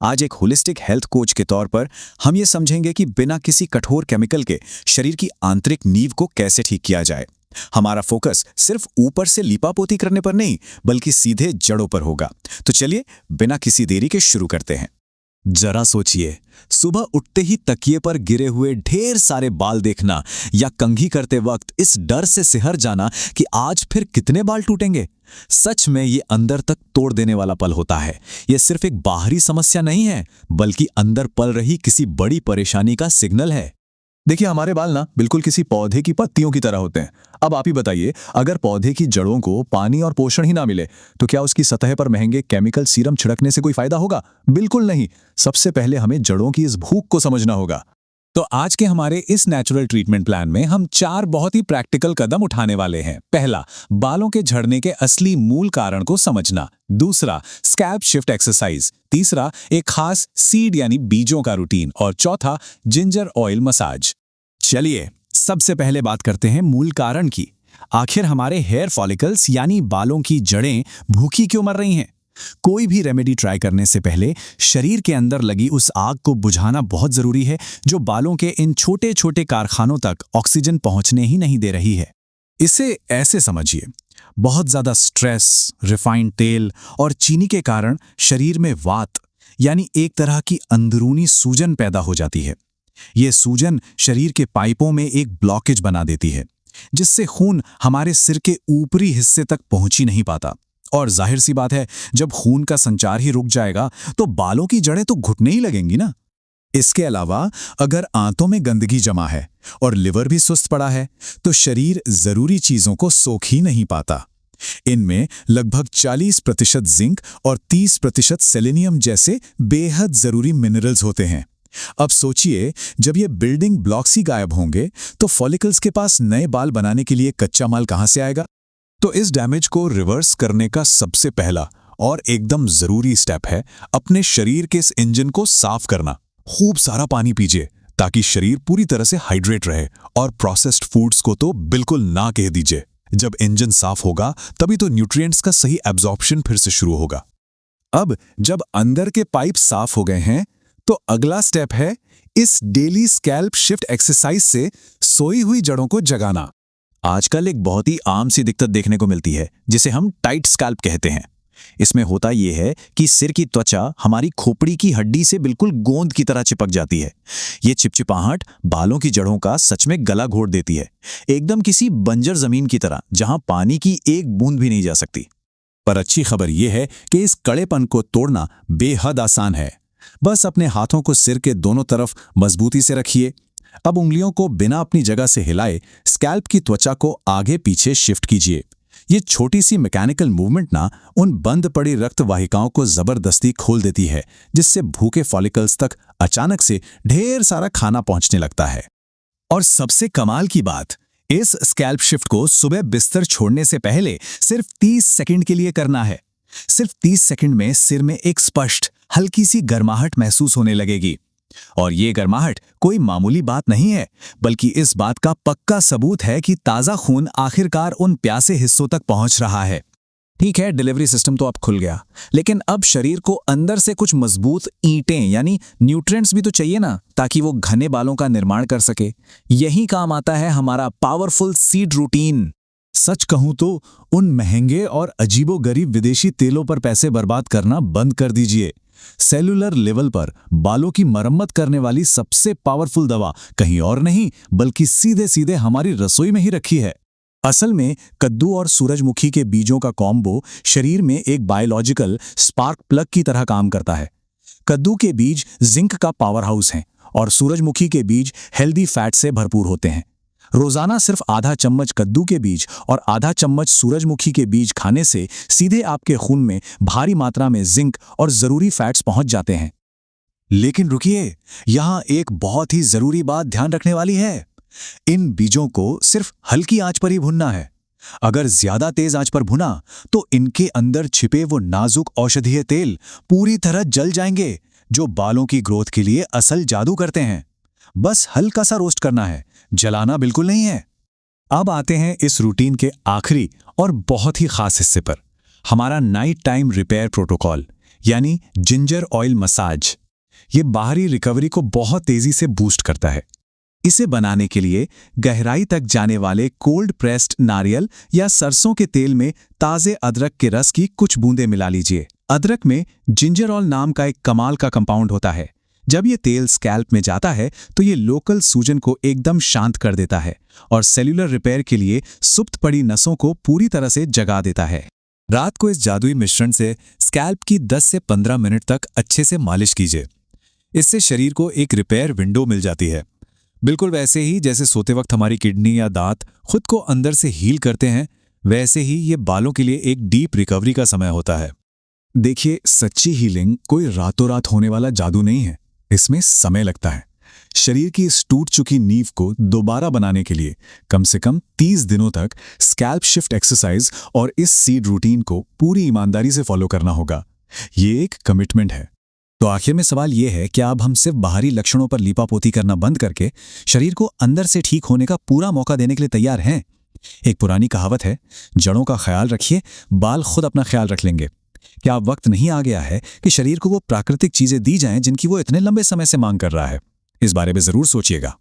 आज एक holistic health coach के तौर पर हम ये समझेंगे कि बिना किसी कठोर केमिकल के शरीर की आंतरिक नींव को कैसे ठीक किया जाए। हमारा फोकस सिर्फ ऊपर से लीपापोती करने पर नहीं, बल्कि सीधे जड़ों पर होगा। तो चलिए बिना किसी देरी के शुरू करते हैं। जरा सोचिए, सुबह उठते ही तकिए पर गिरे हुए ढेर सारे बाल देखना या कंघी करते वक्त इस डर से सिहर जाना कि आज फिर कितने बाल टूटेंगे। सच में ये अंदर तक तोड़ देने वाला पल होता है। ये सिर्फ एक बाहरी समस्या नहीं है, बल्कि अंदर पल रही किसी बड़ी परेशानी का सिग्नल है। देखिए, हमारे बाल ना बिल्कुल किसी पौधे की पत्तियों की तरह होते हैं। अब आप ही बताइए, अगर पौधे की जड़ों को पानी और पोषण ही ना मिले तो क्या उसकी सतह पर महंगे केमिकल सीरम छिड़कने से कोई फायदा होगा? बिल्कुल नहीं। सबसे पहले हमें जड़ों की इस भूख को समझना होगा। तो आज के हमारे इस नेचुरल ट्रीटमेंट प्लान में हम 4 बहुत ही प्रैक्टिकल कदम उठाने वाले हैं। पहला, बालों के झड़ने के असली मूल कारण को समझना। दूसरा, स्कैल्प शिफ्ट एक्सरसाइज। तीसरा, एक खास सीड यानी बीजों का रूटीन। और चौथा, जिंजर ऑयल मसाज। चलिए सबसे पहले बात करते हैं मूल कारण की। आखिर हमारे हेयर फॉलिकल्स यानी बालों की जड़ें भूखी क्यों मर रही हैं? कोई भी रेमेडी ट्राई करने से पहले शरीर के अंदर लगी उस आग को बुझाना बहुत जरूरी है, जो बालों के इन छोटे छोटे कारखानों तक ऑक्सीजन पहुंचने ही नहीं दे रही है। इसे ऐसे समझिए, बहुत ज्यादा स्ट्रेस, रिफाइंड तेल और चीनी के कारण शरीर में वात यानी एक तरह की अंदरूनी सूजन पैदा हो जाती है। ये सूजन शरीर के पाइपों में एक ब्लॉकेज बना देती है, जिससे खून हमारे सिर के ऊपरी हिस्से तक पहुंच ही नहीं पाता। और जाहिर सी बात है, जब खून का संचार ही रुक जाएगा तो बालों की जड़ें तो घुटने ही लगेंगी ना। इसके अलावा अगर आंतों में गंदगी जमा है और लिवर भी सुस्त पड़ा है तो शरीर जरूरी चीजों को सोख ही नहीं पाता। इनमें लगभग 40% जिंक और 30% सेलेनियम जैसे बेहद जरूरी मिनरल्स होते हैं। अब सोचिए, जब ये बिल्डिंग ब्लॉक्स ही गायब होंगे तो फॉलिकल्स के पास नए बाल बनाने के लिए कच्चा माल कहां से आएगा? तो इस डैमेज को रिवर्स करने का सबसे पहला और एकदम जरूरी स्टेप है अपने शरीर के इस इंजन को साफ करना। खूब सारा पानी पीजिए ताकि शरीर पूरी तरह से हाइड्रेट रहे, और प्रोसेस्ड फूड्स को तो बिल्कुल ना कह दीजिए। जब इंजन साफ होगा तभी तो न्यूट्रिएंट्स का सही एब्जॉर्प्शन फिर से शुरू होगा। अब जब अंदर के पाइप साफ हो गए हैं तो अगला स्टेप है इस डेली स्कैल्प शिफ्ट एक्सरसाइज से सोई हुई जड़ों को जगाना। आजकल एक बहुत ही आम सी दिक्कत देखने को मिलती है, जिसे हम टाइट स्कैल्प कहते हैं। इसमें होता यह है कि सिर की त्वचा हमारी खोपड़ी की हड्डी से बिल्कुल गोंद की तरह चिपक जाती है। ये चिपचिपाहट बालों की जड़ों का सच में गला घोट देती है, एकदम किसी बंजर जमीन की तरह जहां पानी की एक बूंद भी नहीं जा सकती। पर अच्छी खबर यह है कि इस कड़ेपन को तोड़ना बेहद आसान है। बस अपने हाथों को सिर के दोनों तरफ मजबूती से रखिए। अब उंगलियों को बिना अपनी जगह से हिलाए स्कैल्प की त्वचा को आगे पीछे शिफ्ट कीजिए। ये छोटी सी मैकेनिकल मूवमेंट ना उन बंद पड़ी रक्त वाहिकाओं को जबरदस्ती खोल देती है, जिससे भूखे फॉलिकल्स तक अचानक से ढेर सारा खाना पहुंचने लगता है। और सबसे कमाल की बात, इस स्कैल्प शिफ्ट को सुबह बिस्तर छोड़ने से पहले सिर्फ 30 सेकंड के लिए करना है। सिर्फ 30 सेकंड में सिर में एक स्पष्ट हल्की सी गर्माहट महसूस होने लगेगी। और ये गर्माहट कोई मामूली बात नहीं है, बल्कि इस बात का पक्का सबूत है कि ताज़ा खून आखिरकार उन प्यासे हिस्सों तक पहुंच रहा है। ठीक है, डिलीवरी सिस्टम तो अब खुल गया, लेकिन अब शरीर को अंदर से कुछ मजबूत ईंटें यानी न्यूट्रिएंट्स भी तो चाहिए ना, ताकि वो घने बालों का निर्माण कर सके। यही काम आता है हमारा पावरफुल सीड रूटीन। सच कहूं तो उन महंगे और अजीबोगरीब विदेशी तेलों पर पैसे बर्बाद करना बंद कर दीजिए। सेलुलर लेवल पर बालों की मरम्मत करने वाली सबसे पावरफुल दवा कहीं और नहीं, बल्कि सीधे सीधे हमारी रसोई में ही रखी है। असल में कद्दू और सूरजमुखी के बीजों का कॉम्बो शरीर में एक बायोलॉजिकल स्पार्क प्लग की तरह काम करता है। कद्दू के बीज जिंक का पावर हाउस हैं और सूरजमुखी के बीज हेल्दी फैट से भरपूर होते हैं। रोजाना सिर्फ आधा चम्मच कद्दू के बीज और आधा चम्मच सूरजमुखी के बीज खाने से सीधे आपके खून में भारी मात्रा में जिंक और जरूरी फैट्स पहुंच जाते हैं। लेकिन रुकिए, यहां एक बहुत ही जरूरी बात ध्यान रखने वाली है। इन बीजों को सिर्फ हल्की आंच पर ही भुनना है। अगर ज्यादा तेज आंच पर भुना तो इनके अंदर छिपे वो नाजुक औषधीय तेल पूरी तरह जल जाएंगे, जो बालों की ग्रोथ के लिए असल जादू करते हैं। बस हल्का सा रोस्ट करना है, जलाना बिल्कुल नहीं है। अब आते हैं इस रूटीन के आखिरी और बहुत ही खास हिस्से पर, हमारा नाइट टाइम रिपेयर प्रोटोकॉल। यानी जिंजर ऑयल मसाज। ये बाहरी रिकवरी को बहुत तेजी से बूस्ट करता है। इसे बनाने के लिए गहराई तक जाने वाले कोल्ड प्रेस्ड नारियल या सरसों के तेल में ताजे अदरक के रस की कुछ बूंदें मिला लीजिए। अदरक में जिंजरॉल नाम का एक कमाल का कंपाउंड होता है। जब ये तेल स्कैल्प में जाता है तो ये लोकल सूजन को एकदम शांत कर देता है और सेल्यूलर रिपेयर के लिए सुप्त पड़ी नसों को पूरी तरह से जगा देता है। रात को इस जादुई मिश्रण से स्कैल्प की 10 से 15 मिनट तक अच्छे से मालिश कीजिए। इससे शरीर को एक रिपेयर विंडो मिल जाती है, बिल्कुल वैसे ही जैसे सोते वक्त हमारी किडनी या दांत खुद को अंदर से हील करते हैं, वैसे ही ये बालों के लिए एक डीप रिकवरी का समय होता है। देखिए, सच्ची हीलिंग कोई रातों रात होने वाला जादू नहीं है। इसमें समय लगता है। शरीर की इस टूट चुकी नींव को दोबारा बनाने के लिए कम से कम 30 दिनों तक स्कैल्प शिफ्ट एक्सरसाइज और इस सीड रूटीन को पूरी ईमानदारी से फॉलो करना होगा। ये एक कमिटमेंट है। तो आखिर में सवाल यह है कि अब हम सिर्फ बाहरी लक्षणों पर लीपापोती करना बंद करके शरीर को अंदर से ठीक होने का पूरा मौका देने के लिए तैयार हैं? एक पुरानी कहावत है, जड़ों का ख्याल रखिए, बाल खुद अपना ख्याल रख लेंगे। क्या अब वक्त नहीं आ गया है कि शरीर को वो प्राकृतिक चीजें दी जाएं जिनकी वो इतने लंबे समय से मांग कर रहा है? इस बारे में जरूर सोचिएगा।